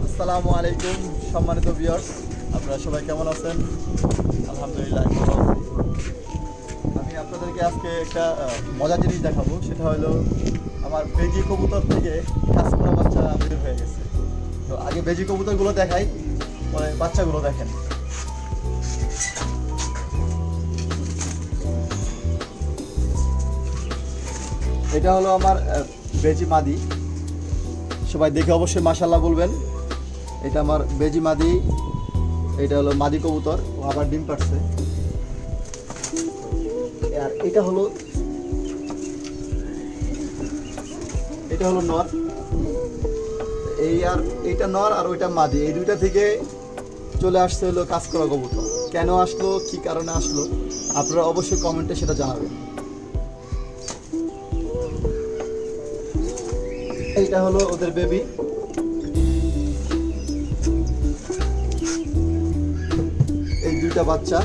আসসালামু আলাইকুম সম্মানিত ভিউয়ার্স, আপনারা সবাই কেমন আছেন? আলহামদুলিল্লাহ ভালো আছি। আমি আপনাদেরকে আজকে একটা মজার জিনিস দেখাবো। সেটা হলো আমার বেজি কবুতর থেকে কাজ করা বাচ্চা বের হয়ে গেছে। তো আগে বেজি কবুতরগুলো দেখাই, পরে বাচ্চাগুলো দেখেন। এটা হলো আমার বেজি মাদি। সবাই দেখে অবশ্যই মাশাআল্লাহ বলবেন। এটা আমার বেজি মাদি, এটা হলো মাদি কবুতর, ও আবার ডিম পাড়ছে। আর এটা হলো নর। এইটা নর আর ওইটা মাদি, এই দুইটা থেকে চলে আসছে হলো কাজ করা কবুতর। কেন আসলো, কি কারণে আসলো, আপনারা অবশ্যই কমেন্টে সেটা জানাবেন। এইটা হলো ওদের বেবি। এই দুইটা বাচ্চা।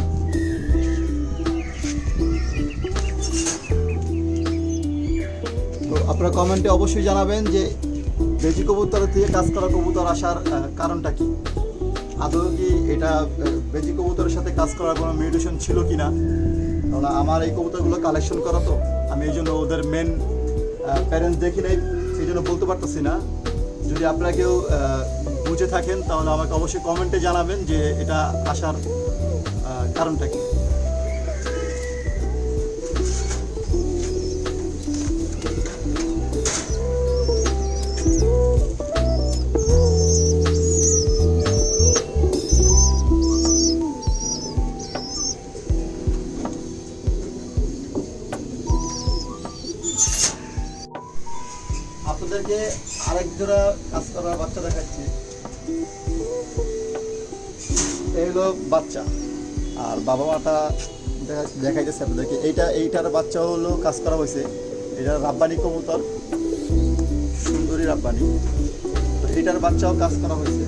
তো আপনারা কমেন্টে অবশ্যই জানাবেন যে বেজি কবুতর থেকে কাজ করা কবুতর আসার কারণটা কি। আদৌ কি এটা বেজি কবুতরের সাথে কাজ করার কোনো মিউটেশন ছিল কি না? কারণ আমার এই কবুতরগুলো কালেকশন করা, তো আমি এই জন্য ওদের মেন প্যারেন্টস দেখি নাই, সেই জন্য বলতে পারতেছি না। যদি আপনারা কেউ বুঝে থাকেন তাহলে আমাকে অবশ্যই কমেন্টে জানাবেন যে এটা আসার কারণটা কি। আপনাদেরকে আরেক জোড়া কাজ করার বাচ্চা দেখাচ্ছি। এই হলো বাচ্চা, আর বাবা মাটা দেখাইতেছে আপনাদেরকে। এইটার বাচ্চা হলো কাজ করা হয়েছে। এটা রাব্বানি কবুতর, সুন্দরী রাব্বানি। তো এইটার বাচ্চাও কাজ করা হয়েছে,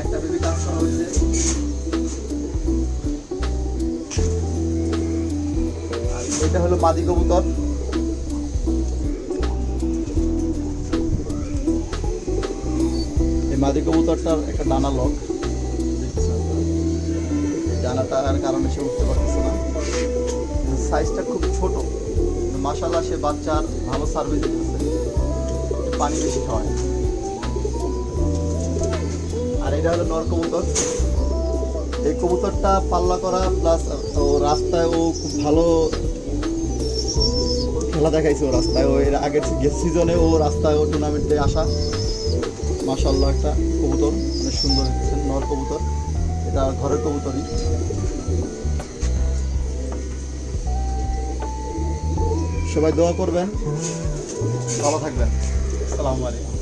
একটা বেবি কাজ করা হয়েছে। আর এটা হলো মাদি কবুতর। মাদি কবুতরটার একটা ডানা লক, ডানাটার কারণে সে উঠতে পারতেছে না। সাইজটা খুব ছোট, মাশাআল্লাহ সে বাচ্চার ভালো সার্ভিস দিতেছে, পানি বেশি খাওয়ায়। আর এটা হলো নর কবুতর। এই কবুতরটা পাল্লা করা প্লাস ও রাস্তায় ও খুব ভালো খেলা দেখাইছে। ও রাস্তায়, ও এর আগের সিজনে ও রাস্তায় ও টুর্নামেন্টে আসা মাশাআল্লাহ একটা কবুতর, অনেক সুন্দর নর কবুতর। এটা ঘরের কবুতরই। সবাই দোয়া করবেন, ভালো থাকবেন। আসসালামু আলাইকুম।